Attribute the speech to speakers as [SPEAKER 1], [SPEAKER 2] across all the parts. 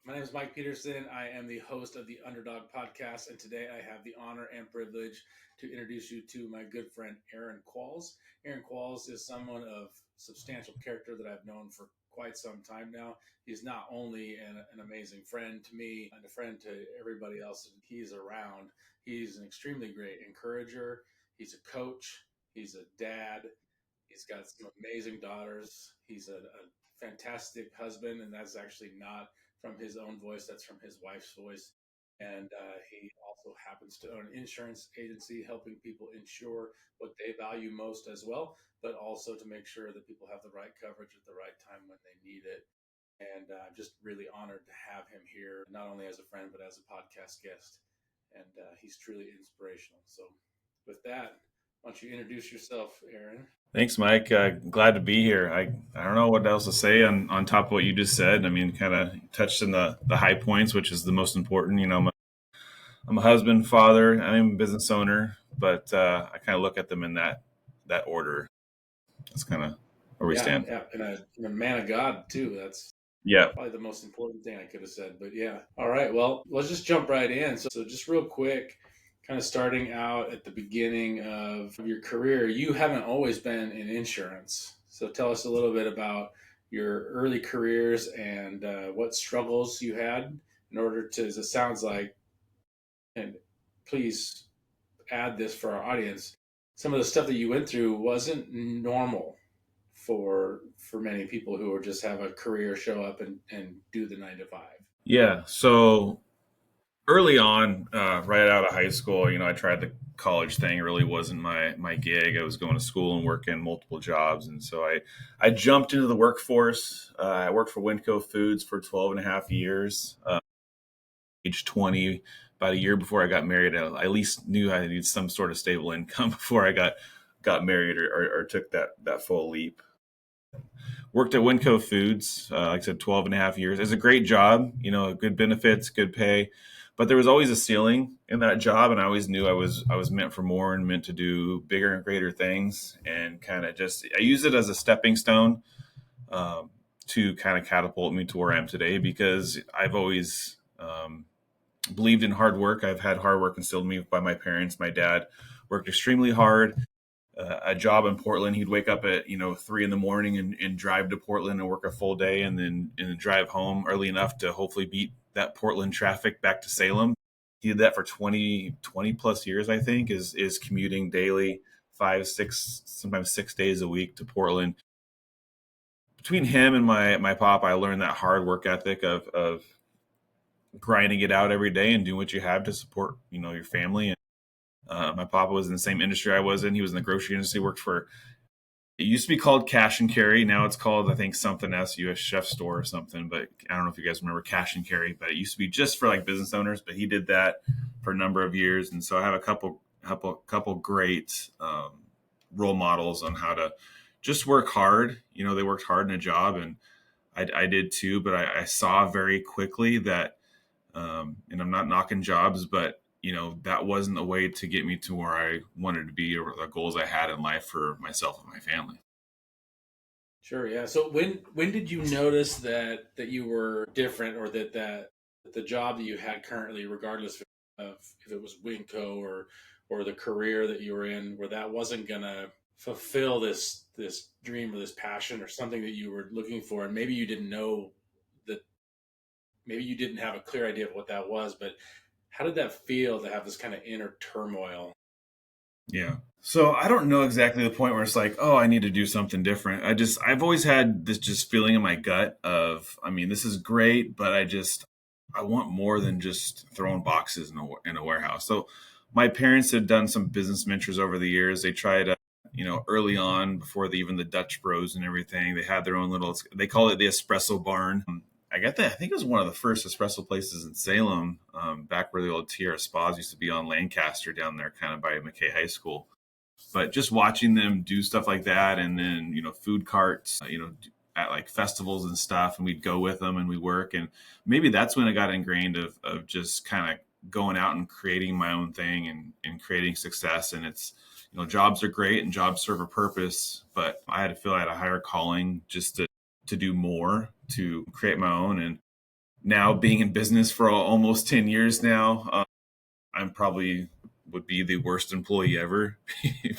[SPEAKER 1] My name is Mike Peterson. I am the host of the Underdog podcast, and today I have the honor and privilege to introduce you to my good friend Aaron Qualls. Aaron Qualls is someone of substantial character that I've known for quite some time now. He's not only an amazing friend to me and a friend to everybody else that he's around, he's an extremely great encourager. He's a coach, he's a dad, he's got some amazing daughters. He's a fantastic husband, and that's actually not from his own voice, that's from his wife's voice. And he also happens to own an insurance agency helping people insure what they value most as well, but also to make sure that people have the right coverage at the right time when they need it. And I'm just really honored to have him here, not only as a friend, but as a podcast guest. And he's truly inspirational. So, with that, why don't you introduce yourself, Aaron?
[SPEAKER 2] Thanks, Mike. Glad to be here. I don't know what else to say on top of what you just said. I mean, kind of touched on the high points, which is the most important. I'm a husband, father, I'm a business owner, but I kind of look at them in that order. That's kind of where we
[SPEAKER 1] Yeah,
[SPEAKER 2] stand.
[SPEAKER 1] yeah, and a man of God too. That's
[SPEAKER 2] Yeah.
[SPEAKER 1] probably the most important thing I could have said. But yeah, all right. Well, let's just jump right in. So just real quick, kind of starting out at the beginning of your career, you haven't always been in insurance. So tell us a little bit about your early careers and what struggles you had in order to, as it sounds like, and please add this for our audience. Some of the stuff that you went through wasn't normal for many people who are just have a career, show up and do the 9 to 5.
[SPEAKER 2] Yeah. So early on, right out of high school, I tried the college thing. It really wasn't my gig. I was going to school and working multiple jobs, and so I jumped into the workforce. I worked for Winco Foods for 12 and a half years. Age 20, about a year before I got married, I at least knew I needed some sort of stable income before I got married or took that full leap. Worked at Winco Foods, like I said, 12 and a half years. It's a great job, good benefits, good pay, but there was always a ceiling in that job, and I always knew I was meant for more and meant to do bigger and greater things, and kind of just I use it as a stepping stone to kind of catapult me to where I am today, because I've always believed in hard work. I've had hard work instilled in me by my parents. My dad worked extremely hard. A job in Portland, he'd wake up at 3 in the morning and drive to Portland and work a full day, and then drive home early enough to hopefully beat that Portland traffic back to Salem. He did that for 20 plus years, I think, is commuting daily, 5, 6, sometimes 6 days a week to Portland. Between him and my pop, I learned that hard work ethic of grinding it out every day and doing what you have to support your family. And my papa was in the same industry I was in. He was in the grocery industry. Worked for, it used to be called Cash and Carry. Now it's called, I think, something else, US Chef Store or something. But I don't know if you guys remember Cash and Carry. But it used to be just for like business owners. But he did that for a number of years, and so I have a couple great role models on how to just work hard. They worked hard in a job, and I did too. But I saw very quickly that, and I'm not knocking jobs, but that wasn't the way to get me to where I wanted to be, or the goals I had in life for myself and my family.
[SPEAKER 1] Sure, yeah. So when did you notice that you were different, or that the job that you had currently, regardless of if it was Winco or the career that you were in, where that wasn't gonna fulfill this dream or this passion or something that you were looking for, and maybe you didn't know that, maybe you didn't have a clear idea of what that was, but how did that feel to have this kind of inner turmoil?
[SPEAKER 2] Yeah. So I don't know exactly the point where it's like, oh, I need to do something different. I've always had this just feeling in my gut of, I mean, this is great, but I want more than just throwing boxes in a warehouse. So my parents had done some business ventures over the years. They tried, early on, before even the Dutch Bros and everything, they had their own little, they call it the espresso barn. I got that. I think it was one of the first espresso places in Salem, back where the old Tierra Spas used to be on Lancaster down there, kind of by McKay High School. But just watching them do stuff like that, and then food carts, at like festivals and stuff, and we'd go with them and we work, and maybe that's when I got ingrained of just kind of going out and creating my own thing and creating success. And it's jobs are great and jobs serve a purpose, but I had to feel I had a higher calling just to do more, to create my own. And now being in business for almost 10 years now, I'm probably would be the worst employee ever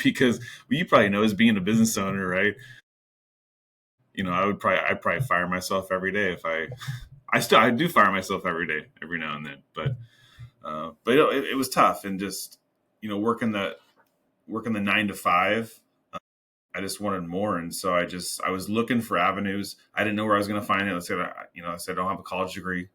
[SPEAKER 2] because you probably know as being a business owner, right? I'd probably fire myself every day if I do fire myself every day, every now and then. But it was tough, and just working the 9 to 5. I just wanted more, and so I was looking for avenues. I didn't know where I was going to find it. I said I don't have a college degree,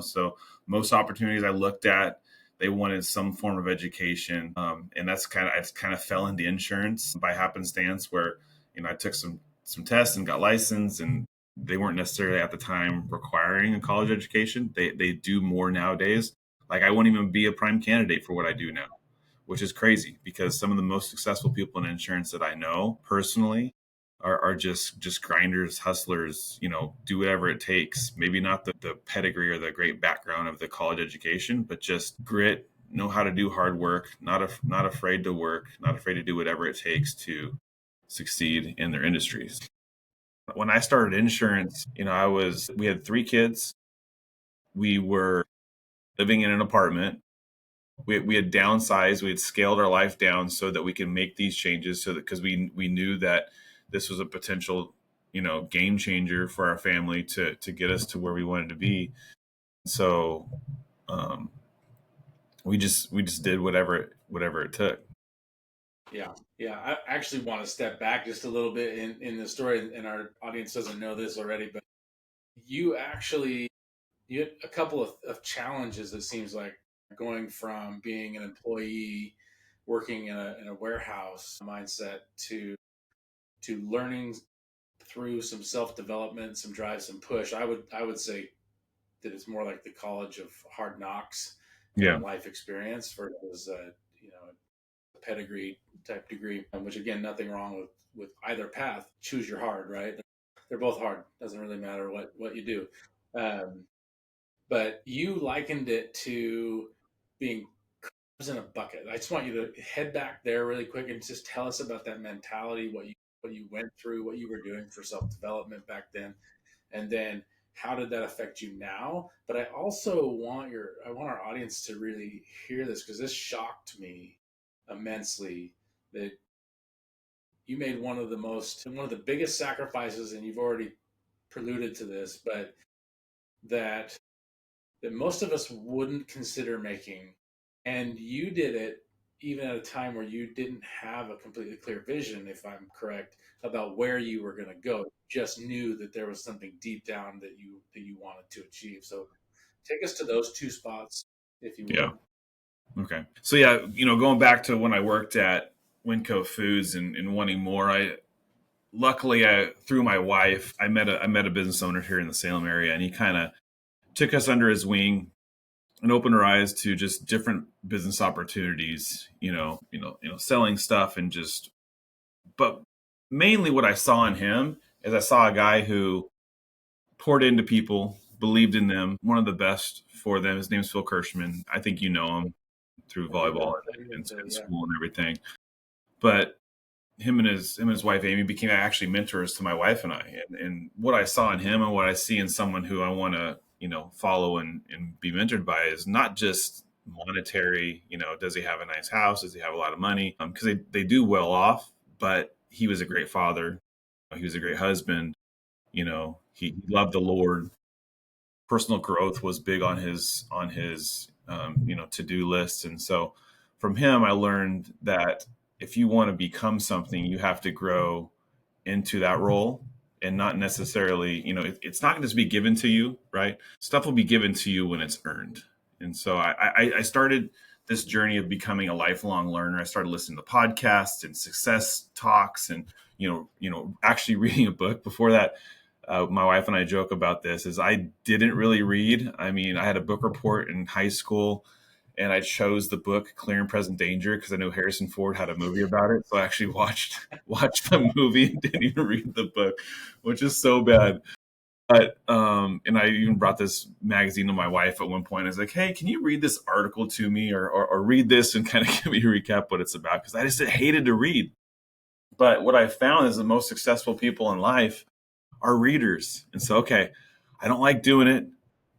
[SPEAKER 2] so most opportunities I looked at, they wanted some form of education, and I just kind of fell into insurance by happenstance, where I took some tests and got licensed, and they weren't necessarily at the time requiring a college education. They do more nowadays. Like I wouldn't even be a prime candidate for what I do now, which is crazy because some of the most successful people in insurance that I know personally are just grinders, hustlers, do whatever it takes. Maybe not the pedigree or the great background of the college education, but just grit, know how to do hard work, not afraid to work, not afraid to do whatever it takes to succeed in their industries. When I started insurance, we had 3 kids. We were living in an apartment. We had downsized, we had scaled our life down so that we can make these changes, so that because we knew that this was a potential game changer for our family to get us to where we wanted to be. So um, we just did whatever it took.
[SPEAKER 1] Yeah, yeah. I actually want to step back just a little bit in the story, and our audience doesn't know this already, but you actually you had a couple of challenges. It seems like going from being an employee working in a warehouse mindset to learning through some self development, some drive, some push. I would say that it's more like the college of hard knocks than a
[SPEAKER 2] Yeah,
[SPEAKER 1] life experience versus a pedigree type degree. Which again, nothing wrong with either path. Choose your hard, right? They're both hard. Doesn't really matter what you do. Um, but you likened it to being crabs in a bucket. I just want you to head back there really quick and just tell us about that mentality, what you went through, what you were doing for self development back then, and then how did that affect you now. But I want our audience to really hear this because this shocked me immensely that you made one of the biggest sacrifices, and you've already preluded to this, but that that most of us wouldn't consider making, and you did it even at a time where you didn't have a completely clear vision, if I'm correct, about where you were going to go. You just knew that there was something deep down that you wanted to achieve. So take us to those two spots, if you
[SPEAKER 2] yeah.
[SPEAKER 1] would.
[SPEAKER 2] Okay. So yeah, going back to when I worked at Winco Foods and wanting more, luckily through my wife, I met a business owner here in the Salem area, and he kind of took us under his wing and opened our eyes to just different business opportunities, selling stuff, and just, but mainly what I saw in him is I saw a guy who poured into people, believed in them, one of the best for them. His name's Phil Kirschman. I think you know him through
[SPEAKER 1] I do
[SPEAKER 2] volleyball
[SPEAKER 1] know. I do know. So
[SPEAKER 2] and
[SPEAKER 1] yeah.
[SPEAKER 2] school and everything. But him and his wife Amy became actually mentors to my wife and I. And what I saw in him and what I see in someone who I want to follow and be mentored by is not just monetary. Does he have a nice house? Does he have a lot of money? Because they do well off. But he was a great father. He was a great husband. He loved the Lord. Personal growth was big on his to-do lists. And so from him I learned that if you want to become something, you have to grow into that role, and not necessarily, it's not going to just be given to you, right? Stuff will be given to you when it's earned. And so I started this journey of becoming a lifelong learner. I started listening to podcasts and success talks, and actually reading a book. Before that, my wife and I joke about this, is I didn't really read. I mean, I had a book report in high school, and I chose the book Clear and Present Danger because I know Harrison Ford had a movie about it. So I actually watched the movie and didn't even read the book, which is so bad. But and I even brought this magazine to my wife at one point. I was like, "Hey, can you read this article to me, or read this and kind of give me a recap what it's about?" Because I just hated to read. But what I found is the most successful people in life are readers. And so, okay, I don't like doing it,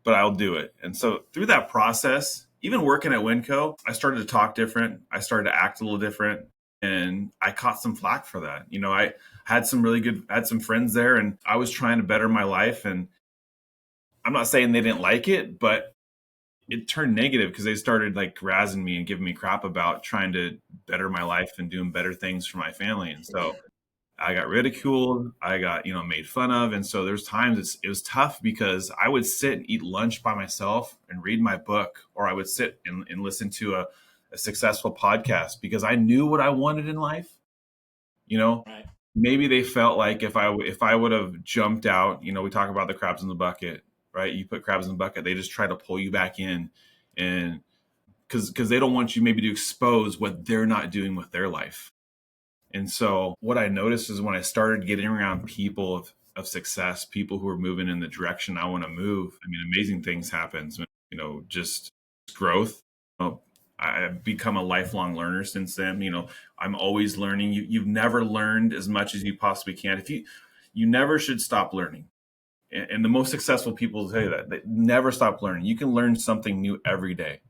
[SPEAKER 2] but I'll do it. And so through that process, even working at Winco, I started to talk different. I started to act a little different. And I caught some flack for that. I had some really good, I had some friends there, and I was trying to better my life. And I'm not saying they didn't like it, but it turned negative because they started like razzing me and giving me crap about trying to better my life and doing better things for my family. And so I got ridiculed. I got, made fun of. And so there's times it was tough because I would sit and eat lunch by myself and read my book, or I would sit and listen to a successful podcast because I knew what I wanted in life. You know,
[SPEAKER 1] Right.
[SPEAKER 2] maybe they felt like if I would have jumped out, we talk about the crabs in the bucket, right? You put crabs in the bucket, they just try to pull you back in, and because they don't want you maybe to expose what they're not doing with their life. And so what I noticed is when I started getting around people of success, people who are moving in the direction I want to move, I mean, amazing things happens. Just growth. I've become a lifelong learner since then. I'm always learning. You've never learned as much as you possibly can. You never should stop learning. And the most successful people tell you that they never stop learning. You can learn something new every day,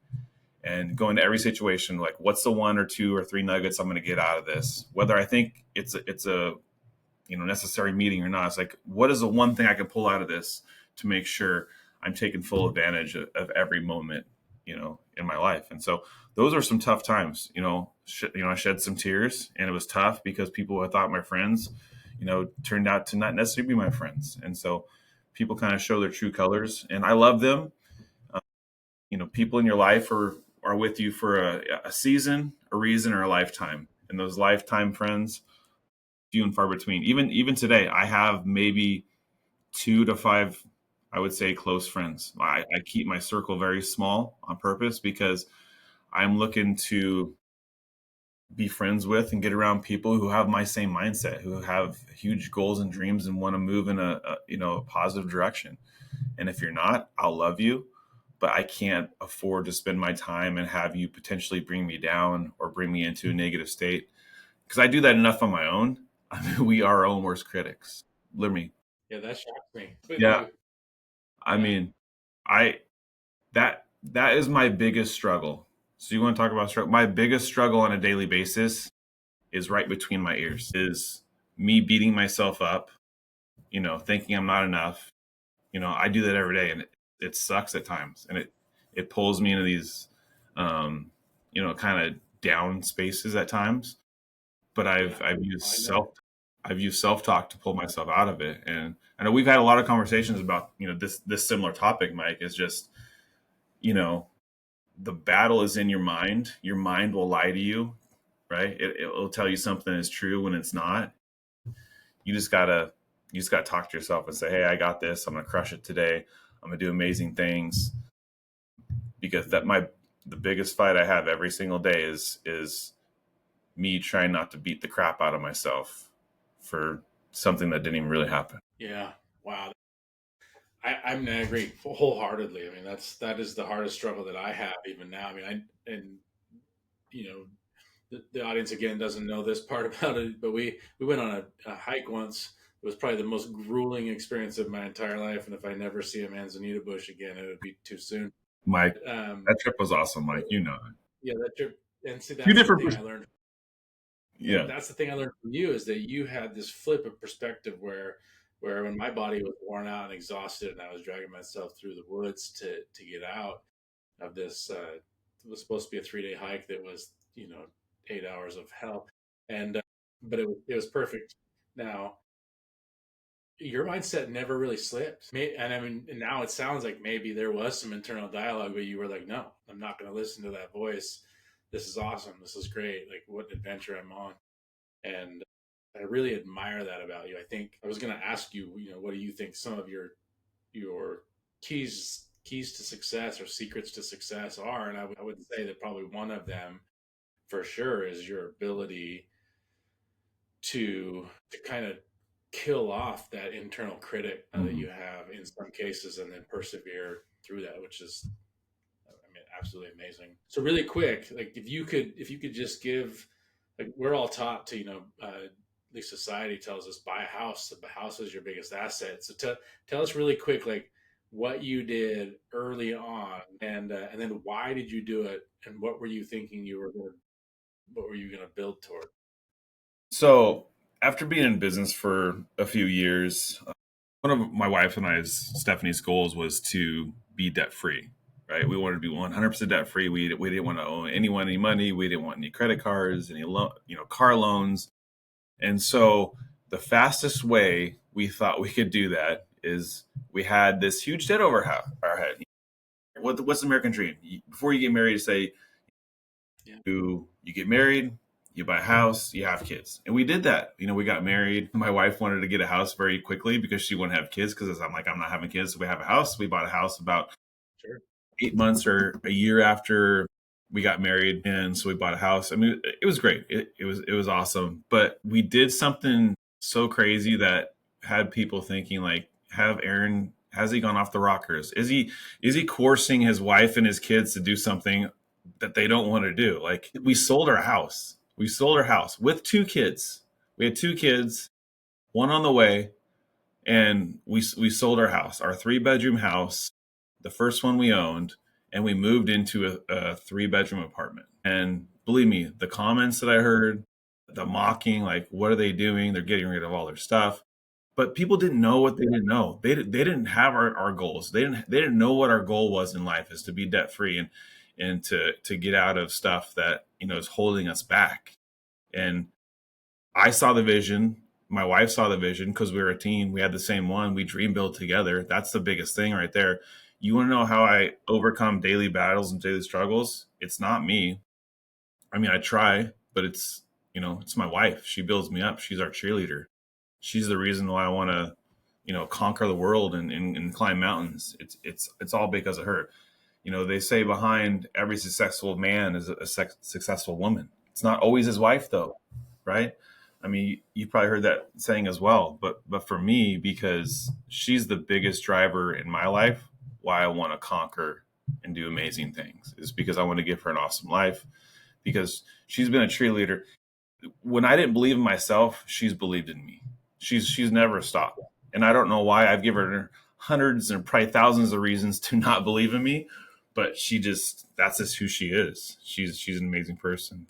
[SPEAKER 2] and go into every situation like, what's the one or two or three nuggets I'm going to get out of this, whether I think it's a necessary meeting or not. It's like, what is the one thing I can pull out of this to make sure I'm taking full advantage of every moment in my life. And so those are some tough times. I shed some tears, and it was tough because people I thought my friends turned out to not necessarily be my friends. And so people kind of show their true colors, and I love them. People in your life are with you for a season, a reason, or a lifetime. And those lifetime friends, few and far between. Even today, I have maybe 2 to 5, I would say, close friends. I keep my circle very small on purpose because I'm looking to be friends with and get around people who have my same mindset, who have huge goals and dreams and want to move in a positive direction. And if you're not, I'll love you, but I can't afford to spend my time and have you potentially bring me down or bring me into a negative state, because I do that enough on my own. I mean, we are our own worst critics. Literally.
[SPEAKER 1] Yeah, that shocks me with
[SPEAKER 2] Yeah.
[SPEAKER 1] you.
[SPEAKER 2] I
[SPEAKER 1] Yeah.
[SPEAKER 2] mean, I that is my biggest struggle. So you want to talk about struggle? My biggest struggle on a daily basis is right between my ears. Is me beating myself up, thinking I'm not enough. I do that every day, and it sucks at times, and it pulls me into these, kind of down spaces at times. But
[SPEAKER 1] Yeah.
[SPEAKER 2] I've used
[SPEAKER 1] I know.
[SPEAKER 2] self talk to pull myself out of it. And I know we've had a lot of conversations about this similar topic. Mike, is just you know the battle is in your mind. Your mind will lie to you, right? It'll tell you something is true when it's not. You just gotta talk to yourself and say, hey, I got this. I'm gonna crush it today. I'm gonna do amazing things, because the biggest fight I have every single day is me trying not to beat the crap out of myself for something that didn't even really happen.
[SPEAKER 1] Yeah. Wow. I agree wholeheartedly. I mean, that is the hardest struggle that I have even now. I mean, and you know, the audience again doesn't know this part about it, but we went on a hike once. It was probably the most grueling experience of my entire life, and if I never see a manzanita bush again, it would be too soon.
[SPEAKER 2] Mike,
[SPEAKER 1] Um,
[SPEAKER 2] that trip was awesome, Mike.
[SPEAKER 1] yeah, that trip, and see,
[SPEAKER 2] Two
[SPEAKER 1] that's the
[SPEAKER 2] different,
[SPEAKER 1] thing I learned, and
[SPEAKER 2] yeah,
[SPEAKER 1] that's the thing I learned from you is that you had this flip of perspective where when my body was worn out and exhausted, and I was dragging myself through the woods to get out of this, it was supposed to be a 3 day hike that was 8 hours of hell, and but it was perfect. Now your mindset never really slipped. And I mean, now it sounds like maybe there was some internal dialogue, but you were like, no, I'm not going to listen to that voice. This is awesome. This is great. Like, what an adventure I'm on. And I really admire that about you. I think I was going to ask you, what do you think some of your keys to success or secrets to success are? And I would say that probably one of them for sure is your ability to kind of kill off that internal critic that
[SPEAKER 2] hmm
[SPEAKER 1] you have in some cases and then persevere through that, which is, I mean, absolutely amazing. So really quick, like if you could just give, like, we're all taught to, the society tells us buy a house. The house is your biggest asset. So tell us really quick, like, what you did early on, and then why did you do it, and what were you thinking what were you going to build toward?
[SPEAKER 2] So after being in business for a few years, one of my wife and I's Stephanie's goals was to be debt free. Right, we wanted to be 100% debt free. We didn't want to owe anyone any money. We didn't want any credit cards, any car loans. And so the fastest way we thought we could do that is we had this huge debt over our head. What's the American dream? Before you get married, you say
[SPEAKER 1] Yeah,
[SPEAKER 2] you get married, you buy a house, you have kids. And we did that. We got married. My wife wanted to get a house very quickly because she wouldn't have kids because I'm like, I'm not having kids. So we have a house. We bought a house about
[SPEAKER 1] sure.
[SPEAKER 2] 8 months or a year after we got married, and so we bought a house. I mean, it was great. It was awesome. But we did something so crazy that had people thinking like, have Aaron, has he gone off the rockers? Is he coercing his wife and his kids to do something that they don't want to do? Like, we sold our house. We sold our house with two kids. We had two kids, one on the way, and we sold our house, our 3 bedroom house, the first one we owned, and we moved into a 3 bedroom apartment. And believe me, the comments that I heard, the mocking, like, what are they doing? They're getting rid of all their stuff. But people didn't know what they didn't know. They didn't have our goals. They didn't know what our goal was in life, is to be debt free and to get out of stuff that is holding us back. And I saw the vision. My wife saw the vision because we were a team. We had the same one. We dream build together. That's the biggest thing right there. You want to know how I overcome daily battles and daily struggles? It's not me. I mean, I try, but it's my wife. She builds me up. She's our cheerleader. She's the reason why I want to, conquer the world and climb mountains. It's all because of her. They say behind every successful man is a successful woman. It's not always his wife, though, right? I mean, you probably heard that saying as well. But for me, because she's the biggest driver in my life, why I want to conquer and do amazing things is because I want to give her an awesome life. Because she's been a cheerleader. When I didn't believe in myself, she's believed in me. She's never stopped, and I don't know why. I've given her hundreds and probably thousands of reasons to not believe in me, but that's just who she is. She's an amazing person.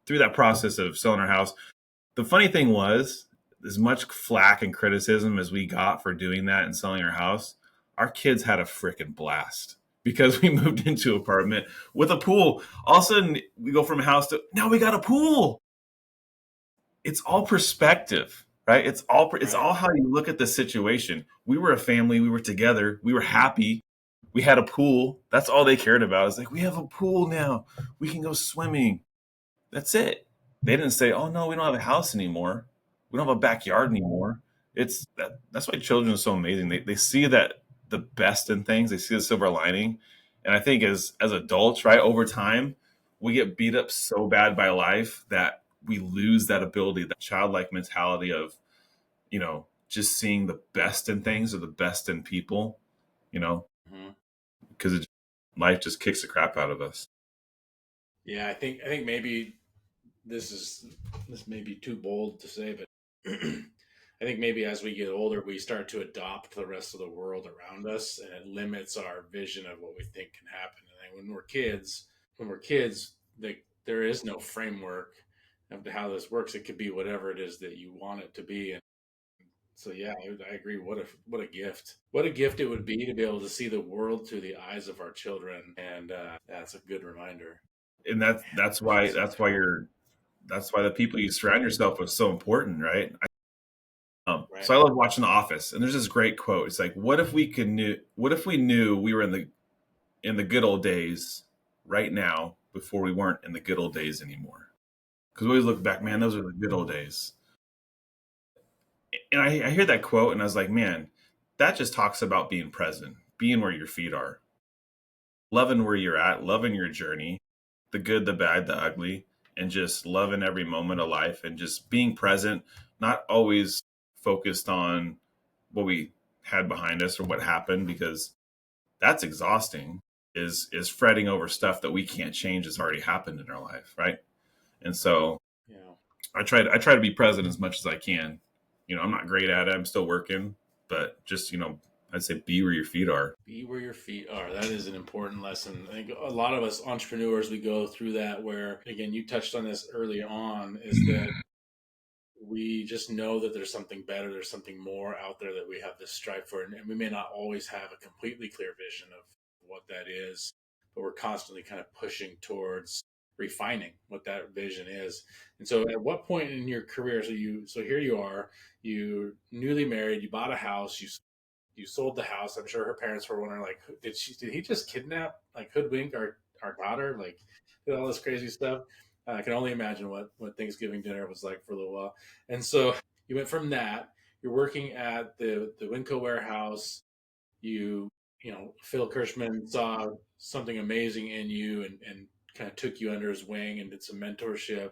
[SPEAKER 2] Through that process of selling our house, the funny thing was, as much flack and criticism as we got for doing that and selling our house, our kids had a freaking blast because we moved into an apartment with a pool. All of a sudden, we go from a house to now we got a pool. It's all perspective, right?
[SPEAKER 1] Right.
[SPEAKER 2] It's all how you look at the situation. We were a family. We were together. We were happy. We had a pool. That's all they cared about. It's like, we have a pool now. We can go swimming. That's it. They didn't say, "Oh no, we don't have a house anymore. We don't have a backyard anymore." That's why children are so amazing. They see that the best in things. They see the silver lining. And I think as adults, right, over time, we get beat up so bad by life that we lose that ability, that childlike mentality of, just seeing the best in things or the best in people, you know,
[SPEAKER 1] Hmm.
[SPEAKER 2] because life just kicks the crap out of us.
[SPEAKER 1] Yeah, I think maybe this is this may be too bold to say, but I think maybe as we get older, we start to adopt the rest of the world around us, and it limits our vision of what we think can happen. And then when we're kids, there is no framework of how this works. It could be whatever it is that you want it to be. And so, yeah, I agree. What a gift! What a gift it would be to be able to see the world through the eyes of our children, and that's a good reminder.
[SPEAKER 2] And that's why the people you surround yourself with is so important, right?
[SPEAKER 1] Right.
[SPEAKER 2] So I love watching The Office, and there's this great quote. It's like, what if we knew we were in the good old days right now before we weren't in the good old days anymore? Because we always look back, man,
[SPEAKER 1] Right.
[SPEAKER 2] those are the good old days. And I hear that quote, and I was like, man, that just talks about being present, being where your feet are, loving where you're at, loving your journey, the good, the bad, the ugly, and just loving every moment of life and just being present, not always focused on what we had behind us or what happened, because that's exhausting. Is fretting over stuff that we can't change that's already happened in our life, right? And so
[SPEAKER 1] Yeah.
[SPEAKER 2] I try to be present as much as I can. I'm not great at it. I'm still working, but just I'd say be where your feet are.
[SPEAKER 1] Be where your feet are. That is an important lesson. I think a lot of us entrepreneurs, we go through that where, again, you touched on this early on, is that we just know that there's something better, there's something more out there that we have to strive for. And we may not always have a completely clear vision of what that is, but we're constantly kind of pushing towards refining what that vision is. And so at what point in your career, so here you are, you newly married, you bought a house, you sold the house. I'm sure her parents were wondering, like, did he just kidnap, like, hoodwink our daughter, like, did all this crazy stuff. I can only imagine what Thanksgiving dinner was like for a little while. And so you went from that. You're working at the Winco warehouse. You you know, Phil Kirschman saw something amazing in you and kind of took you under his wing and did some mentorship,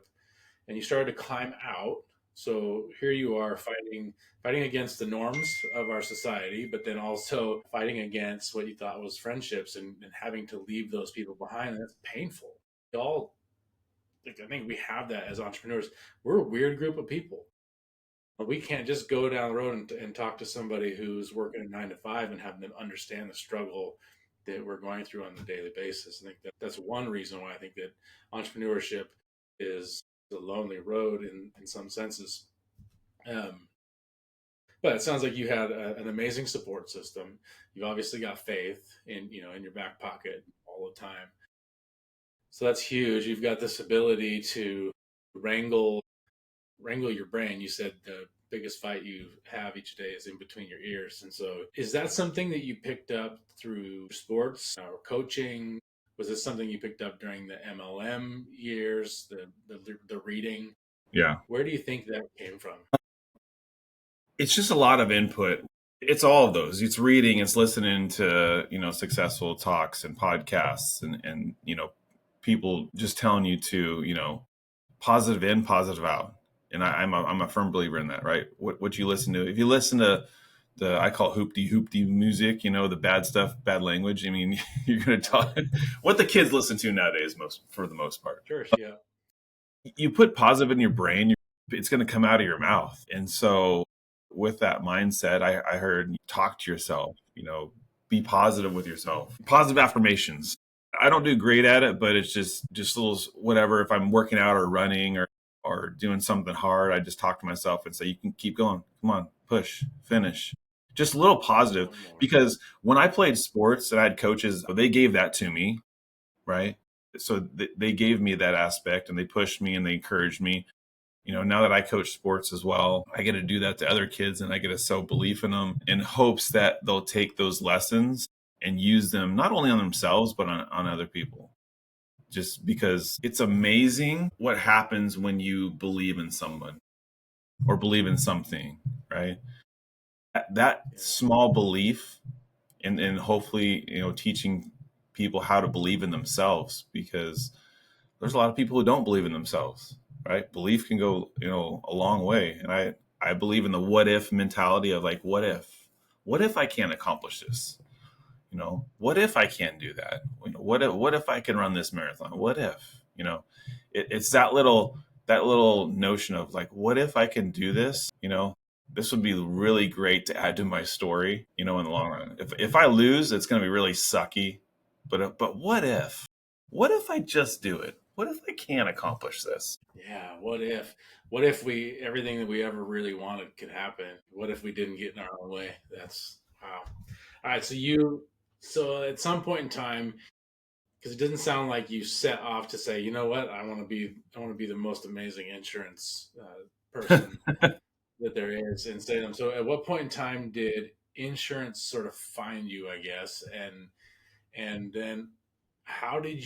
[SPEAKER 1] and you started to climb out. So here you are fighting against the norms of our society, but then also fighting against what you thought was friendships, and having to leave those people behind. And that's painful. We all, like, I think we have that as entrepreneurs. We're a weird group of people. We can't just go down the road and talk to somebody who's working a 9 to 5 and have them understand the struggle that we're going through on a daily basis. I think that's one reason why I think that entrepreneurship is a lonely road in some senses. Um, but it sounds like you had an amazing support system. You've obviously got faith in your back pocket all the time. So that's huge. You've got this ability to wrangle wrangle your brain. You said the biggest fight you have each day is in between your ears. And so, is that something that you picked up through sports or coaching? Was this something you picked up during the MLM years, the reading?
[SPEAKER 2] Yeah.
[SPEAKER 1] Where do you think that came from?
[SPEAKER 2] It's just a lot of input. It's all of those. It's reading, it's listening to, successful talks and podcasts and people just telling you to, positive in, positive out. And I'm a firm believer in that, right? What you listen to, if you listen to I call it hoopty music, the bad stuff, bad language. I mean, you're going to talk what the kids listen to nowadays, for the most part.
[SPEAKER 1] Sure, yeah.
[SPEAKER 2] You put positive in your brain, it's going to come out of your mouth. And so with that mindset, I heard talk to yourself, be positive with yourself, positive affirmations. I don't do great at it, but it's just little whatever. If I'm working out or running or doing something hard, I just talk to myself and say, you can keep going. Come on, push, finish. Just a little positive. Because when I played sports and I had coaches, they gave that to me, right? So they gave me that aspect and they pushed me and they encouraged me. Now that I coach sports as well, I get to do that to other kids and I get to sow belief in them in hopes that they'll take those lessons and use them not only on themselves, but on other people. Just because it's amazing what happens when you believe in someone or believe in something, right? That small belief and hopefully, teaching people how to believe in themselves, because there's a lot of people who don't believe in themselves, right? Belief can go, a long way. And I believe in the what if mentality of like, what if I can't accomplish this? What if I can't do that? What if I can run this marathon? What if, it's that little notion of like, what if I can do this? This would be really great to add to my story, in the long run. If I lose, it's going to be really sucky. But what if I just do it? What if I can't accomplish this?
[SPEAKER 1] Yeah, what if we everything that we ever really wanted could happen? What if we didn't get in our own way? That's wow. All right, so at some point in time, because it doesn't sound like you set off to say, you know what, I want to be the most amazing insurance person that there is in Salem. So at what point in time did insurance sort of find you, I guess, and then how did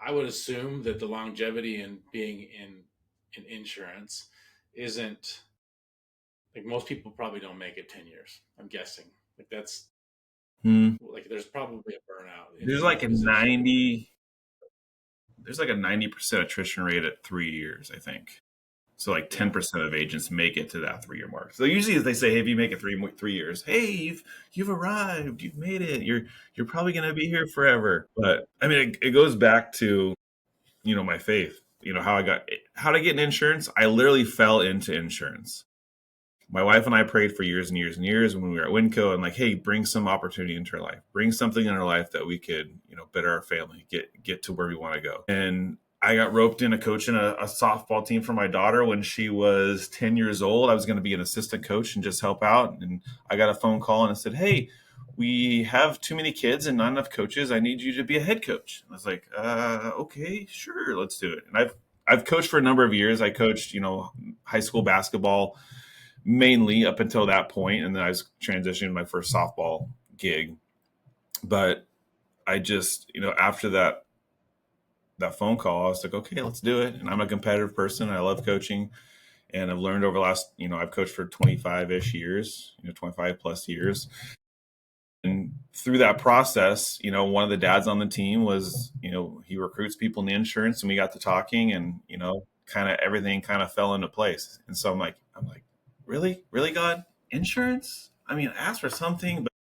[SPEAKER 1] I would assume that the longevity in being in insurance isn't, like, most people probably don't make it 10 years. I'm guessing. Like, that's
[SPEAKER 2] Hmm.
[SPEAKER 1] like, there's probably a burnout
[SPEAKER 2] There's
[SPEAKER 1] in
[SPEAKER 2] like
[SPEAKER 1] that
[SPEAKER 2] a
[SPEAKER 1] position.
[SPEAKER 2] 90% attrition rate at 3 years, I think. So like
[SPEAKER 1] Yeah.
[SPEAKER 2] 10% of agents make it to that 3 year mark. So usually they say, hey, if you make it 3 years, hey, you've arrived, you've made it. You're probably gonna be here forever. But I mean, it goes back to, my faith. How I got how to get in insurance. I literally fell into insurance. My wife and I prayed for years and years and years when we were at Winco, and like, hey, bring some opportunity into our life, bring something in our life that we could, better our family, get to where we want to go. And I got roped into coaching a softball team for my daughter when she was 10 years old. I was going to be an assistant coach and just help out. And I got a phone call and it said, hey, we have too many kids and not enough coaches. I need you to be a head coach. I was like, okay, sure, let's do it. And I've coached for a number of years. I coached, high school basketball mainly up until that point, and then I was transitioning to my first softball gig. But I just, after that phone call, I was like, okay, let's do it. And I'm a competitive person. I love coaching, and I've learned over the last, I've coached for 25-ish years, 25 plus years. And through that process, one of the dads on the team was, he recruits people in the insurance, and we got to talking, and, kind of everything kind of fell into place. And so I'm like, really, God, insurance? I mean, ask for something, but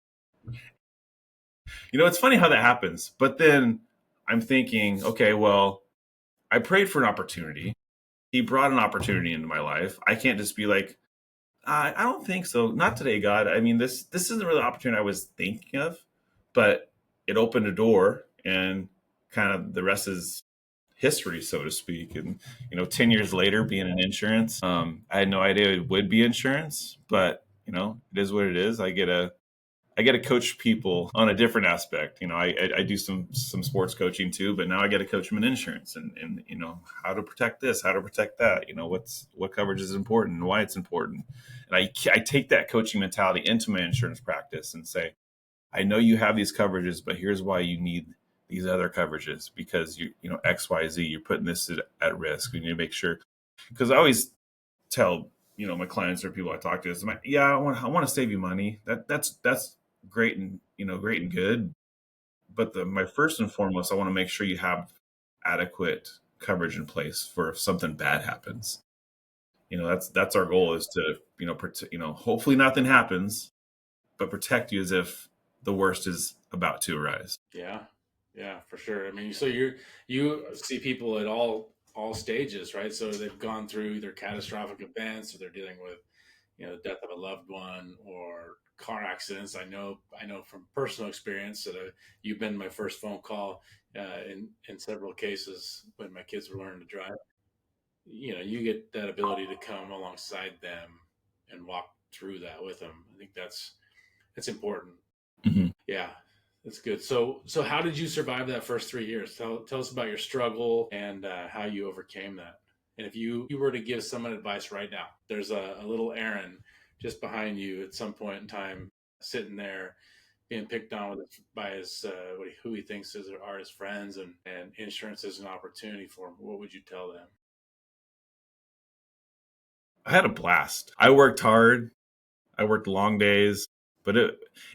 [SPEAKER 2] it's funny how that happens. But then I'm thinking, okay, well, I prayed for an opportunity. He brought an opportunity into my life. I can't just be like, I don't think so. Not today, God. I mean, this isn't really the opportunity I was thinking of, but it opened a door, and kind of the rest is history, so to speak. And 10 years later, being in insurance, I had no idea it would be insurance, but it is what it is. I get to coach people on a different aspect. I do some sports coaching too, but now I get to coach them in insurance, and how to protect this, how to protect that. What coverage is important and why it's important. And I take that coaching mentality into my insurance practice and say, I know you have these coverages, but here's why you need these other coverages, because XYZ, you're putting this at risk. We need to make sure, because I always tell my clients or people I talk to is, I want to save you money. That's great, and great and good, but my first and foremost, I want to make sure you have adequate coverage in place for if something bad happens. That's our goal, is to hopefully nothing happens, but protect you as if the worst is about to arise.
[SPEAKER 1] Yeah, yeah, for sure. I mean, so you see people at all stages, right? So they've gone through either catastrophic events, or they're dealing with the death of a loved one, or car accidents. I know from personal experience that you've been my first phone call in several cases when my kids were learning to drive. You get that ability to come alongside them and walk through that with them. I think that's important.
[SPEAKER 2] Mhm.
[SPEAKER 1] Yeah, that's good. So how did you survive that first 3 years? Tell us about your struggle and how you overcame that. And if you were to give someone advice right now, there's a little Aaron just behind you at some point in time, sitting there being picked on by his who he thinks are his friends, and insurance is an opportunity for him. What would you tell them?
[SPEAKER 2] I had a blast. I worked hard. I worked long days, but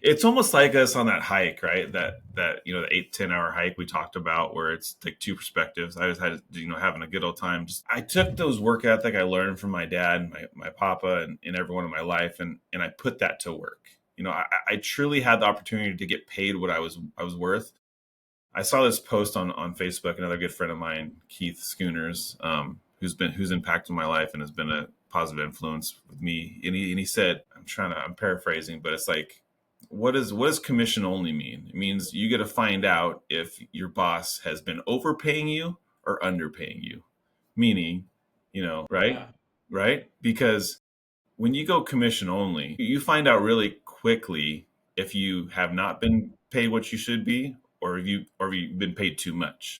[SPEAKER 2] it's almost like us on that hike, right? That the 8 to 10 hour hike we talked about, where it's like two perspectives. I just had having a good old time. Just I took those work ethic I learned from my dad, my papa, and everyone in my life, and I put that to work. I truly had the opportunity to get paid what I was worth. I saw this post on Facebook. Another good friend of mine, Keith Schooners, who's impacted my life and has been a positive influence with me. And he said, I'm paraphrasing, but it's like, what does commission only mean? It means you get to find out if your boss has been overpaying you or underpaying you. Meaning, right,
[SPEAKER 1] Yeah,
[SPEAKER 2] right, because when you go commission only, you find out really quickly if you have not been paid what you should be, or if you've been paid too much.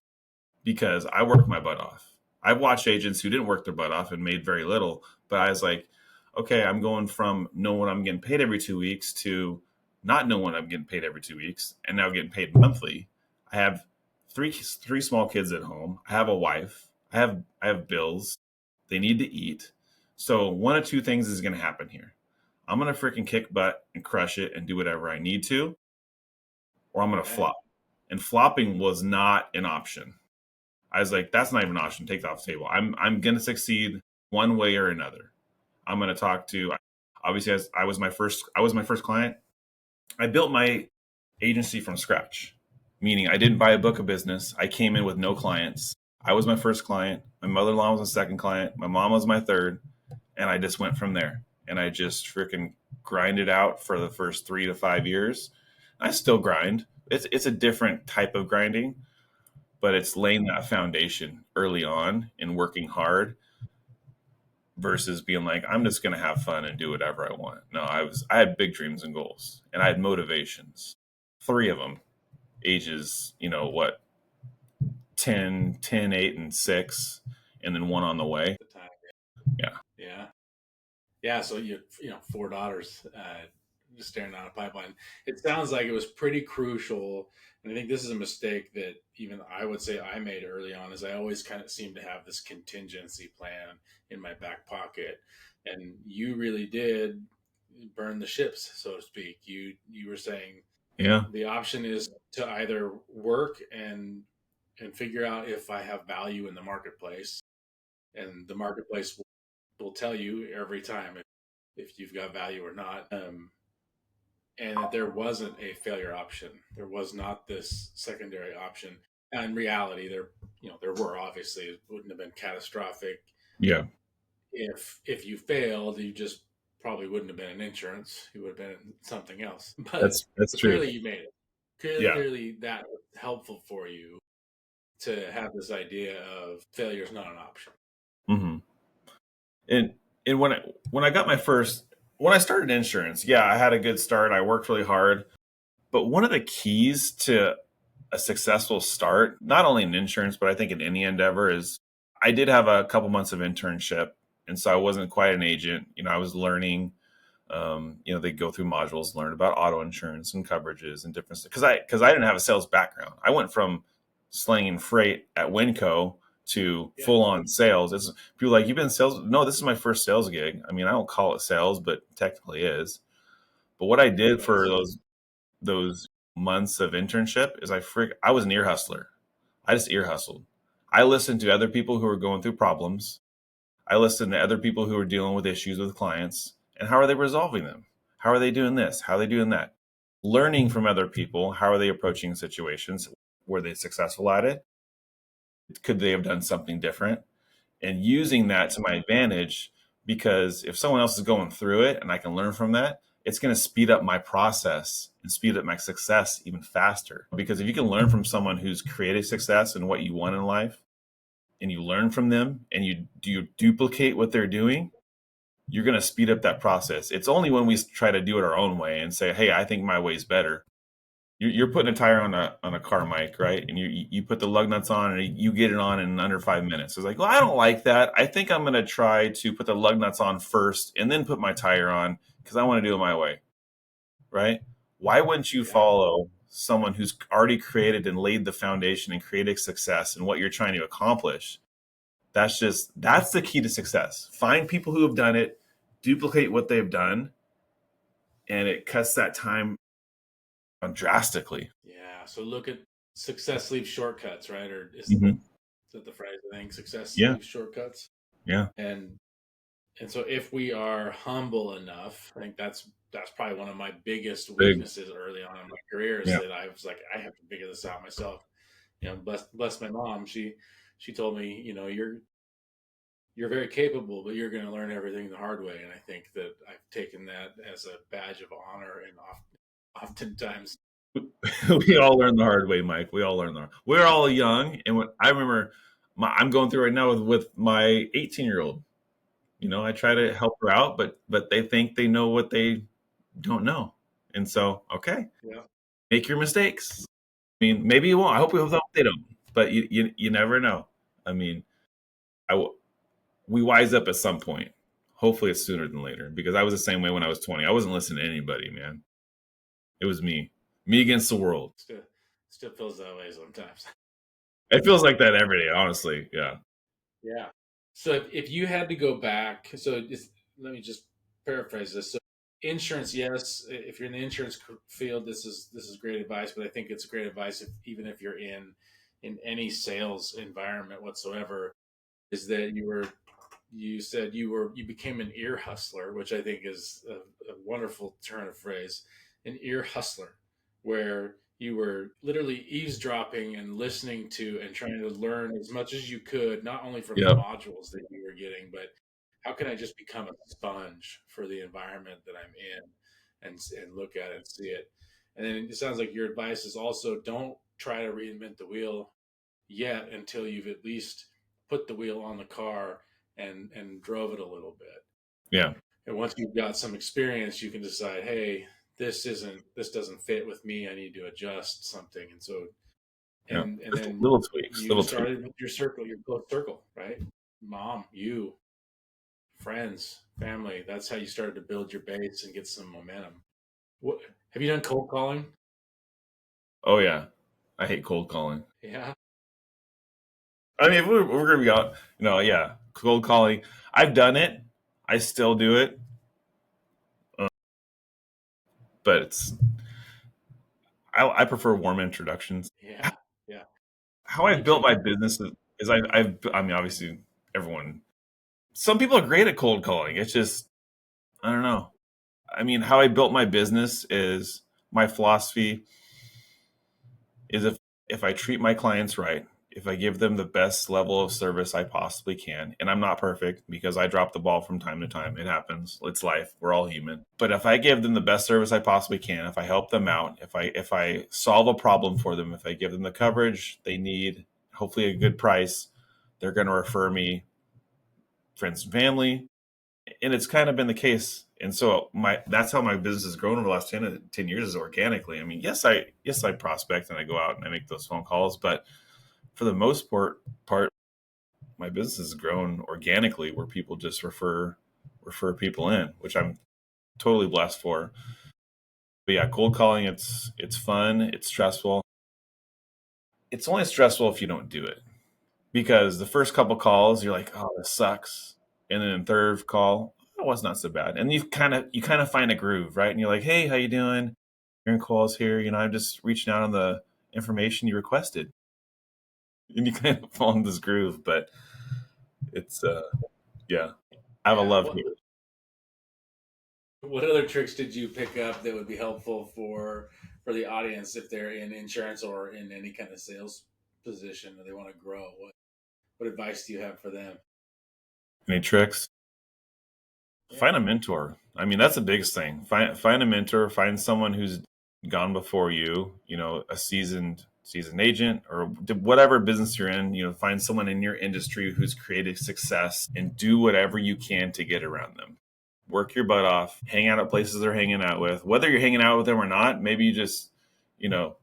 [SPEAKER 2] Because I worked my butt off. I've watched agents who didn't work their butt off and made very little, but I was like, okay, I'm going from knowing I'm getting paid every 2 weeks to not knowing I'm getting paid every 2 weeks, and now getting paid monthly. I have three small kids at home. I have a wife. I have bills. They need to eat. So one of two things is going to happen here. I'm going to freaking kick butt and crush it and do whatever I need to, or I'm going to
[SPEAKER 1] okay,
[SPEAKER 2] flop. And flopping was not an option. I was like, that's not even an option. Take that off the table. I'm going to succeed one way or another. I'm going to talk to, obviously, as I was my first client. I built my agency from scratch, meaning I didn't buy a book of business. I came in with no clients. I was my first client. My mother-in-law was my second client. My mom was my third, and I just went from there. and I just freaking grind it out for the first 3 to 5 years. I still grind. It's a different type of grinding, but it's laying that foundation early on and working hard versus being like, I'm just gonna have fun and do whatever I want. No, I had big dreams and goals, and I had motivations. Three of them, ages, what, 10, 10, 8, and 6, and then one on the way.
[SPEAKER 1] The time.
[SPEAKER 2] Yeah.
[SPEAKER 1] Yeah. Yeah. So four daughters, just staring down a pipeline. It sounds like it was pretty crucial. And I think this is a mistake that even I would say I made early on is I always kind of seemed to have this contingency plan in my back pocket. And you really did burn the ships, so to speak. You were saying
[SPEAKER 2] Yeah.
[SPEAKER 1] the option is to either work and figure out if I have value in the marketplace, and the marketplace will tell you every time if you've got value or not. And that there wasn't a failure option. There was not this secondary option. And in reality, there were obviously it wouldn't have been catastrophic
[SPEAKER 2] Yeah.
[SPEAKER 1] if you failed. You just probably wouldn't have been in insurance. You would have been in something else. But
[SPEAKER 2] That's true.
[SPEAKER 1] clearly, you made it.
[SPEAKER 2] Yeah.
[SPEAKER 1] Clearly, that was helpful for you to have this idea of failure is not an option.
[SPEAKER 2] hmm And when I got my first when I started insurance, yeah, I had a good start. I worked really hard. But one of the keys to a successful start, not only in insurance, but I think in any endeavor, is I did have a couple months of internship. And so I wasn't quite an agent. I was learning, they go through modules, learn about auto insurance and coverages and different stuff. Because I didn't have a sales background. I went from slinging freight at Winco to
[SPEAKER 1] Yeah.
[SPEAKER 2] full on sales. It's people like, you've been in sales. No, this is my first sales gig. I mean, I don't call it sales, but technically is. But what I did
[SPEAKER 1] Right.
[SPEAKER 2] for those months of internship is I was an ear hustler. I just ear hustled. I listened to other people who were going through problems. I listened to other people who were dealing with issues with clients and how are they resolving them? How are they doing this? How are they doing that? Learning from other people, how are they approaching situations? Were they successful at it? Could they have done something different? And using that to my advantage, because if someone else is going through it and I can learn from that, it's going to speed up my process and speed up my success even faster. Because if you can learn from someone who's created success and what you want in life, and you learn from them and you duplicate what they're doing, you're going to speed up that process. It's only when we try to do it our own way and say, hey, I think my way's better. You're putting a tire on a car, Mike, right? And you put the lug nuts on and you get it on in under 5 minutes. It's like, well, I don't like that. I think I'm going to try to put the lug nuts on first and then put my tire on because I want to do it my way, right? Why wouldn't you
[SPEAKER 1] Yeah.
[SPEAKER 2] follow someone who's already created and laid the foundation and created success and what you're trying to accomplish? That's the key to success. Find people who have done it, duplicate what they've done, and it cuts that time drastically.
[SPEAKER 1] Yeah. So look at success leaves shortcuts, right? Or
[SPEAKER 2] hmm
[SPEAKER 1] is that the phrase? I think success
[SPEAKER 2] Yeah,
[SPEAKER 1] leaves shortcuts.
[SPEAKER 2] yeah,
[SPEAKER 1] And so if we are humble enough, I think that's probably one of my biggest
[SPEAKER 2] big,
[SPEAKER 1] weaknesses early on in my career is
[SPEAKER 2] yeah.
[SPEAKER 1] that I was like, I have to figure this out myself. Bless my mom. She told me, you're very capable, but you're going to learn everything the hard way. And I think that I've taken that as a badge of honor, and oftentimes,
[SPEAKER 2] We all learn the hard way, Mike. We all learn the hard. We're all young, and what I remember, I'm going through right now with my 18-year-old. I try to help her out, but they think they know what they don't know, and so okay,
[SPEAKER 1] yeah,
[SPEAKER 2] make your mistakes. I mean, maybe you won't. I hope they don't, but you never know. I mean, I will. We wise up at some point. Hopefully, it's sooner than later because I was the same way when I was 20. I wasn't listening to anybody, man. It was me against the world.
[SPEAKER 1] still feels that way sometimes.
[SPEAKER 2] It feels like that every day, honestly. Yeah.
[SPEAKER 1] Yeah. So if you had to go back, let me just paraphrase this. So insurance, yes, if you're in the insurance field, this is great advice. But I think it's great advice even if you're in any sales environment whatsoever. Is that you said you became an ear hustler, which I think is a wonderful turn of phrase, an ear hustler, where you were literally eavesdropping and listening to and trying to learn as much as you could, not only from the
[SPEAKER 2] Yep.
[SPEAKER 1] modules that you were getting, but how can I just become a sponge for the environment that I'm in, and look at it and see it. And then it sounds like your advice is also don't try to reinvent the wheel yet until you've at least put the wheel on the car and drove it a little bit.
[SPEAKER 2] Yeah.
[SPEAKER 1] And once you've got some experience, you can decide, hey, this doesn't fit with me. I need to adjust something. And so
[SPEAKER 2] Yeah.
[SPEAKER 1] and
[SPEAKER 2] Just
[SPEAKER 1] then
[SPEAKER 2] little tweaks,
[SPEAKER 1] you
[SPEAKER 2] little tweaks.
[SPEAKER 1] started with your circle, your close circle, right? Mom, you, friends, family. That's how you started to build your base and get some momentum. What have you done cold calling?
[SPEAKER 2] Oh yeah. I hate cold calling.
[SPEAKER 1] Yeah.
[SPEAKER 2] I mean, if we're gonna be out, yeah, cold calling. I've done it. I still do it, uh, but I prefer warm introductions.
[SPEAKER 1] Yeah. Yeah.
[SPEAKER 2] How
[SPEAKER 1] Me
[SPEAKER 2] I've built
[SPEAKER 1] too.
[SPEAKER 2] my business is I mean, obviously everyone. Some people are great at cold calling. It's just I don't know. I mean, how I built my business is my philosophy is if I treat my clients right, if I give them the best level of service I possibly can, and I'm not perfect because I drop the ball from time to time. It happens. It's life. We're all human. But if I give them the best service I possibly can, if I help them out, if I solve a problem for them, if I give them the coverage they need, hopefully a good price, they're going to refer me friends and family. And it's kind of been the case. And so my that's how my business has grown over the last 10 years is organically. I mean, yes I prospect and I go out and I make those phone calls, but for the most part my business has grown organically where people just refer people in, which I'm totally blessed for. But yeah, cold calling, it's fun, it's stressful. It's only stressful if you don't do it. Because the first couple calls you're like, oh, this sucks. And then third call, oh, it's not so bad. And you kind of find a groove, right? And you're like, hey, how you doing? Aaron Qualls here. I'm just reaching out on the information you requested. And you kind of fall in this groove, but it's yeah. I have a
[SPEAKER 1] Yeah.
[SPEAKER 2] love
[SPEAKER 1] What
[SPEAKER 2] here.
[SPEAKER 1] what other tricks did you pick up that would be helpful for the audience if they're in insurance or in any kind of sales position and they want to grow? What advice do you have for them?
[SPEAKER 2] Any tricks?
[SPEAKER 1] Yeah.
[SPEAKER 2] Find a mentor. I mean, that's the biggest thing. Find a mentor, find someone who's gone before you, a seasoned agent or whatever business you're in, find someone in your industry who's created success and do whatever you can to get around them. Work your butt off, hang out at places they're hanging out with. Whether you're hanging out with them or not, maybe you just, you know,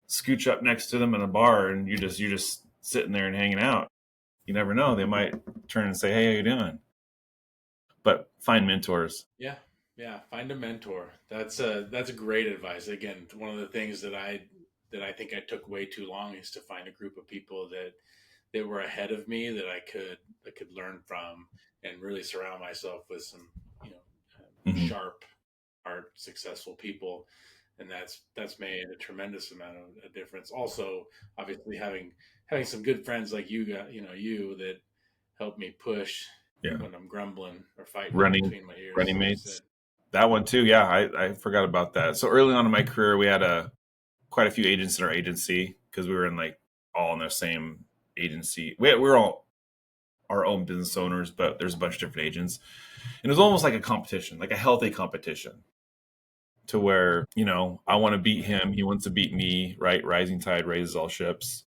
[SPEAKER 2] scooch up next to them in a bar and you're just sitting there and hanging out. You never know. They might turn and say, "Hey, how you doing?" But find mentors.
[SPEAKER 1] Yeah. Yeah. Find a mentor. That's a great advice. Again, one of the things that I think I took way too long is to find a group of people that were ahead of me that I could learn from and really surround myself with some, you know,
[SPEAKER 2] Mhm.
[SPEAKER 1] sharp, smart, successful people. And that's made a tremendous amount of a difference. Also, obviously having some good friends like you got, you that help me push
[SPEAKER 2] Yeah.
[SPEAKER 1] when I'm grumbling or fighting in
[SPEAKER 2] running
[SPEAKER 1] between my ears,
[SPEAKER 2] running
[SPEAKER 1] like you said.
[SPEAKER 2] mates. That one too. Yeah, I forgot about that. So early on in my career, we had quite a few agents in our agency because we were in like all in the same agency. We were all our own business owners, but there's a bunch of different agents, and it was almost like a competition, like a healthy competition, to where I want to beat him, he wants to beat me, right? Rising tide raises all ships.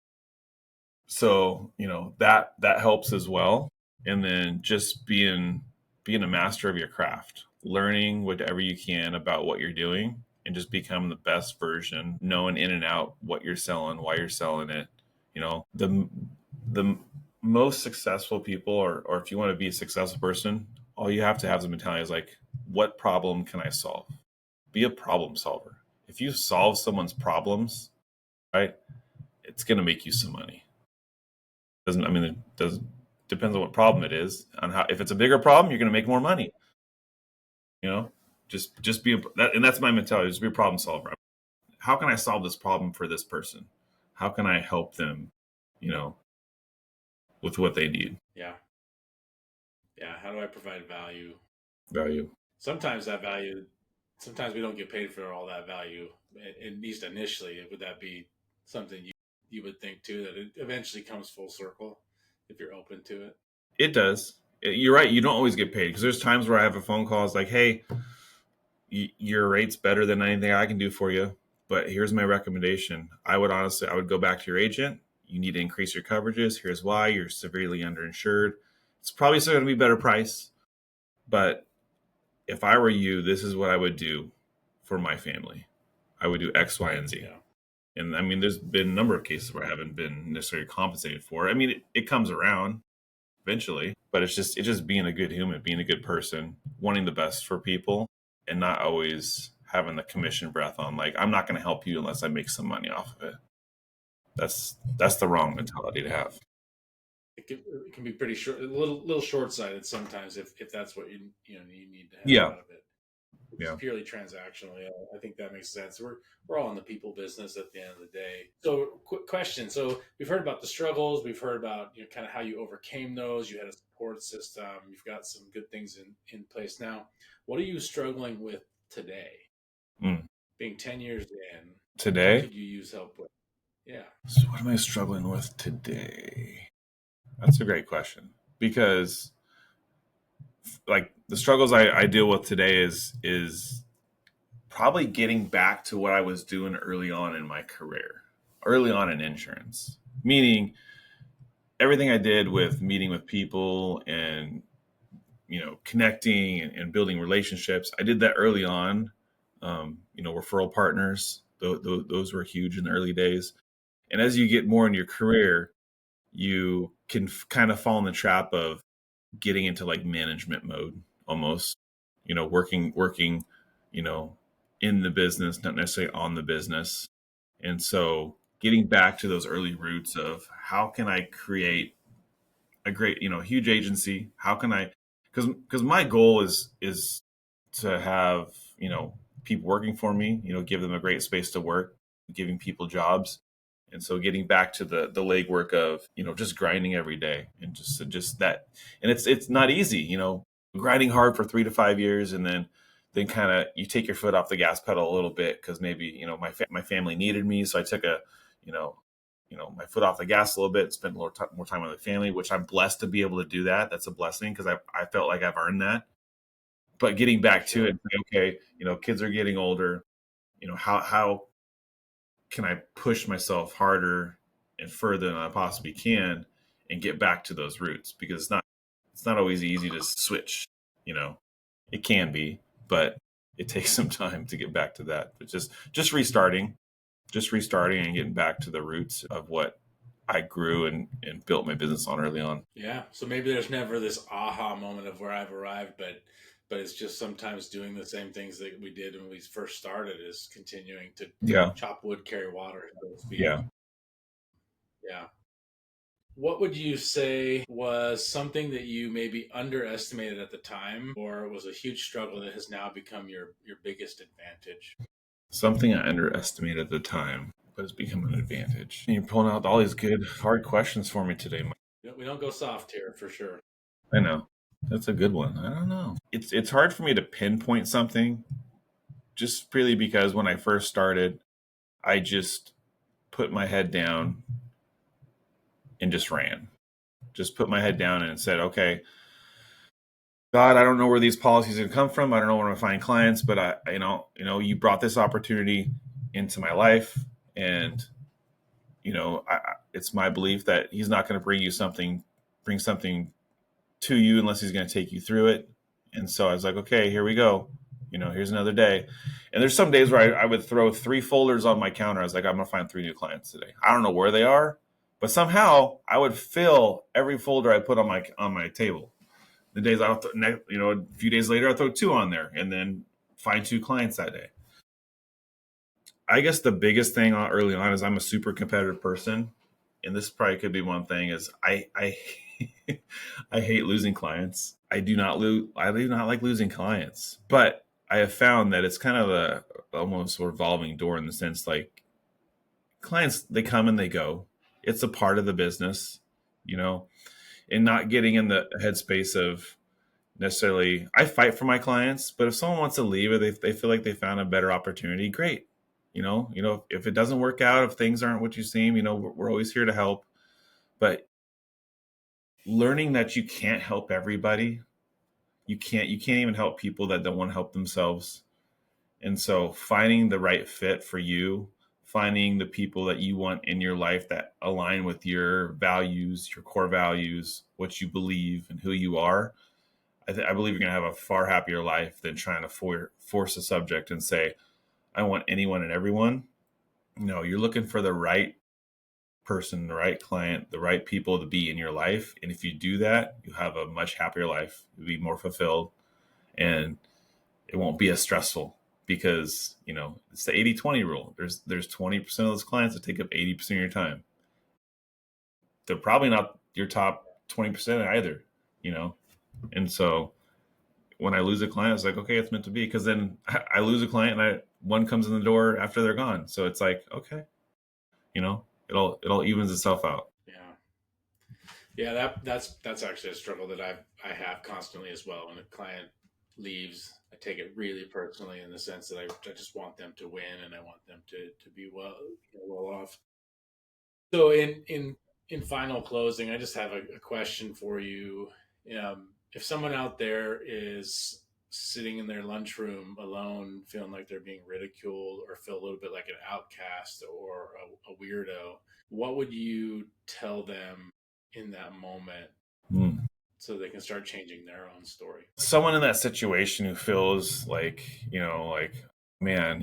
[SPEAKER 2] So that helps as well, and then just being a master of your craft, learning whatever you can about what you're doing and just become the best version, knowing in and out what you're selling, why you're selling it. The most successful people, or if you want to be a successful person, all you have to have the mentality is like, what problem can I solve? Be a problem solver. If you solve someone's problems, right, it's going to make you some money. Doesn't I mean it does depends on what problem it is. On how if it's a bigger problem, you're going to make more money. You know, just be that, and that's my mentality. Just be a problem solver. How can I solve this problem for this person? How can I help them? You know, with what they need.
[SPEAKER 1] Yeah. Yeah. How do I provide value?
[SPEAKER 2] Value.
[SPEAKER 1] Sometimes that value, sometimes we don't get paid for all that value, at least initially. Would that be something you would think too, that it eventually comes full circle if you're open to it?
[SPEAKER 2] It does. You're right. You don't always get paid because there's times where I have a phone call. It's like, hey, your rate's better than anything I can do for you, but here's my recommendation. I would go back to your agent. You need to increase your coverages. Here's why: you're severely underinsured. It's probably still going to be better price, but if I were you, this is what I would do for my family. I would do X, Y, and Z.
[SPEAKER 1] Yeah.
[SPEAKER 2] And I mean, there's been a number of cases where I haven't been necessarily compensated for it. I mean, it comes around eventually, but it's just being a good human, being a good person, wanting the best for people, and not always having the commission breath on like, I'm not going to help you unless I make some money off of it. That's the wrong mentality to have.
[SPEAKER 1] It can be pretty short, a little short sighted sometimes if that's what you need to have
[SPEAKER 2] Yeah,
[SPEAKER 1] out of it. If it's
[SPEAKER 2] yeah.
[SPEAKER 1] purely transactional, yeah, I think that makes sense. We're all in the people business at the end of the day. So, quick question. So, we've heard about the struggles. We've heard about kind of how you overcame those. You had a support system. You've got some good things in place now. What are you struggling with today?
[SPEAKER 2] Mm.
[SPEAKER 1] Being 10 years in, what
[SPEAKER 2] Today,
[SPEAKER 1] could you use help with? Yeah.
[SPEAKER 2] so what am I struggling with today? That's a great question because like the struggles I deal with today is probably getting back to what I was doing early on in my career, early on in insurance, meaning everything I did with meeting with people and connecting and building relationships. I did that early on. Referral partners; those were huge in the early days. And as you get more in your career, you can kind of fall in the trap of getting into like management mode almost. Working, you know, in the business, not necessarily on the business. And so getting back to those early roots of how can I create a great, huge agency? How can I because my goal is to have, people working for me, give them a great space to work, giving people jobs. And so getting back to the legwork of, just grinding every day and just that. And it's not easy, grinding hard for 3 to 5 years and then kind of you take your foot off the gas pedal a little bit because maybe, my family needed me. So I took you know, my foot off the gas a little bit, spend more time with the family, which I'm blessed to be able to do that. That's a blessing because I felt like I've earned that. But getting
[SPEAKER 1] For
[SPEAKER 2] back to it,
[SPEAKER 1] sure.
[SPEAKER 2] and say, okay, kids are getting older. How can I push myself harder and further than I possibly can, and get back to those roots? Because it's not always easy to switch. You know, it can be, but it takes some time to get back to that. But just restarting and getting back to the roots of what I grew and built my business on early on.
[SPEAKER 1] Yeah. So maybe there's never this aha moment of where I've arrived, but it's just sometimes doing the same things that we did when we first started is continuing to
[SPEAKER 2] Yeah.
[SPEAKER 1] chop wood, carry water, so to speak.
[SPEAKER 2] Yeah.
[SPEAKER 1] Yeah. What would you say was something that you maybe underestimated at the time, or was a huge struggle that has now become your biggest advantage?
[SPEAKER 2] Something I underestimated at the time, but it's become an advantage. And you're pulling out all these good, hard questions for me today, Mike.
[SPEAKER 1] We don't go soft here for sure.
[SPEAKER 2] I know. That's a good one. I don't know. It's hard for me to pinpoint something just really because when I first started, I just put my head down and just ran. Just put my head down and said, okay, God, I don't know where these policies are going to come from. I don't know where I'm going to find clients, but you brought this opportunity into my life, and it's my belief that He's not going to bring something to you unless He's going to take you through it. And so I was like, okay, here we go. Here's another day. And there's some days where I would throw 3 folders on my counter. I was like, I'm going to find 3 new clients today. I don't know where they are, but somehow I would fill every folder I put on my table. The days a few days later, I throw 2 on there and then find 2 clients that day. I guess the biggest thing early on is I'm a super competitive person, and this probably could be one thing is I I hate losing clients. I do not like losing clients, but I have found that it's kind of a almost revolving door in the sense like clients, they come and they go. It's a part of the business, you know, and not getting in the headspace of necessarily I fight for my clients, but if someone wants to leave or they feel like they found a better opportunity, great. If it doesn't work out, if things aren't what you seem, we're always here to help. But learning that you can't help everybody. You can't even help people that don't want to help themselves. And so finding the right fit for you, finding the people that you want in your life that align with your values, your core values, what you believe and who you are, I believe you're going to have a far happier life than trying to force a subject and say, I want anyone and everyone. No, you're looking for the right person, the right client, the right people to be in your life. And if you do that, you have a much happier life. You'll be more fulfilled, and it won't be as stressful because, it's the 80-20 rule. There's 20% of those clients that take up 80% of your time. They're probably not your top 20% either, you know? And so when I lose a client, it's like, okay, it's meant to be. Cause then I lose a client and one comes in the door after they're gone. So it's like, okay, it'll evens itself out.
[SPEAKER 1] Yeah. Yeah, that's actually a struggle that I have constantly as well. When a client leaves, I take it really personally in the sense that I just want them to win and I want them to be well off. So in final closing, I just have a question for you. If someone out there is sitting in their lunchroom alone, feeling like they're being ridiculed or feel a little bit like an outcast or a weirdo, what would you tell them in that moment
[SPEAKER 2] Mm.
[SPEAKER 1] so they can start changing their own story?
[SPEAKER 2] Someone in that situation who feels like, man,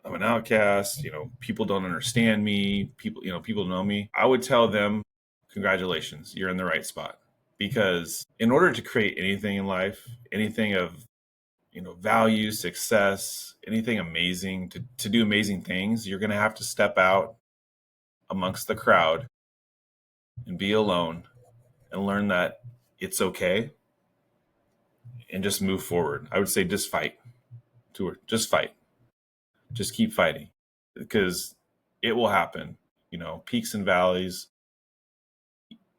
[SPEAKER 2] I'm an outcast, people don't understand me, people know me. I would tell them, congratulations, you're in the right spot. Because in order to create anything in life, anything of, value, success, anything amazing, to do amazing things, you're going to have to step out amongst the crowd and be alone and learn that it's okay and just move forward. I would say just fight. Just fight. Just keep fighting because it will happen. Peaks and valleys.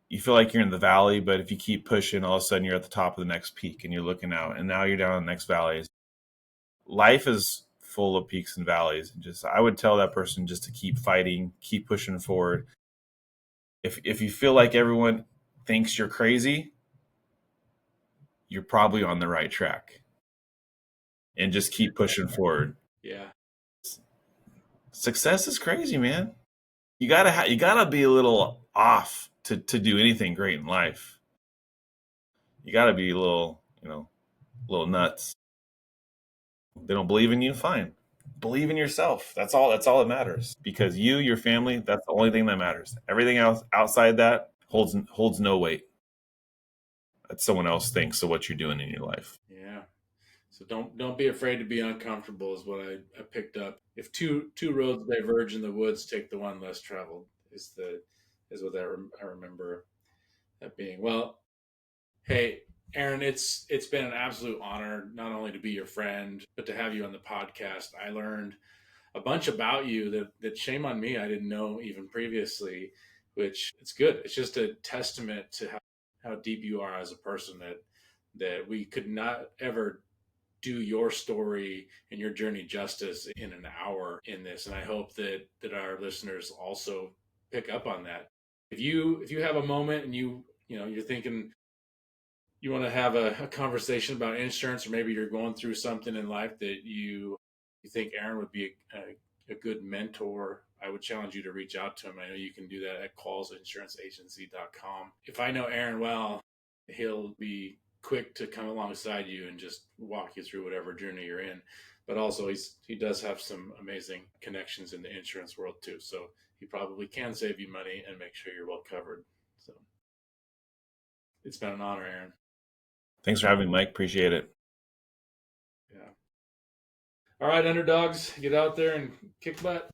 [SPEAKER 2] You feel like you're in the valley, but if you keep pushing, all of a sudden you're at the top of the next peak and you're looking out, and now you're down in the next valley. Life is full of peaks and valleys. And I would tell that person just to keep fighting, keep pushing forward. If you feel like everyone thinks you're crazy, you're probably on the right track, and just keep pushing forward.
[SPEAKER 1] Yeah.
[SPEAKER 2] Success is crazy, man. You gotta be a little off to do anything great in life. You gotta be a little nuts. They don't believe in you, fine. Believe in yourself. That's all that matters. Because you, your family, that's the only thing that matters. Everything else outside that holds no weight. That someone else thinks of what you're doing in your life.
[SPEAKER 1] Yeah. So don't be afraid to be uncomfortable is what I picked up. If two roads diverge in the woods, take the one less traveled is what I remember that being. Well, hey, Aaron, it's been an absolute honor not only to be your friend, but to have you on the podcast. I learned a bunch about you that shame on me I didn't know even previously, which it's good. It's just a testament to how deep you are as a person that we could not ever do your story and your journey justice in an hour in this. And I hope that our listeners also pick up on that. If you have a moment and you're thinking you want to have a conversation about insurance, or maybe you're going through something in life that you think Aaron would be a good mentor, I would challenge you to reach out to him. I know you can do that at quallsinsuranceagency.com. If I know Aaron well, he'll be quick to come alongside you and just walk you through whatever journey you're in. But also, he does have some amazing connections in the insurance world too. So he probably can save you money and make sure you're well covered. So it's been an honor, Aaron.
[SPEAKER 2] Thanks for having me, Mike. Appreciate it.
[SPEAKER 1] Yeah. All right, underdogs, get out there and kick butt.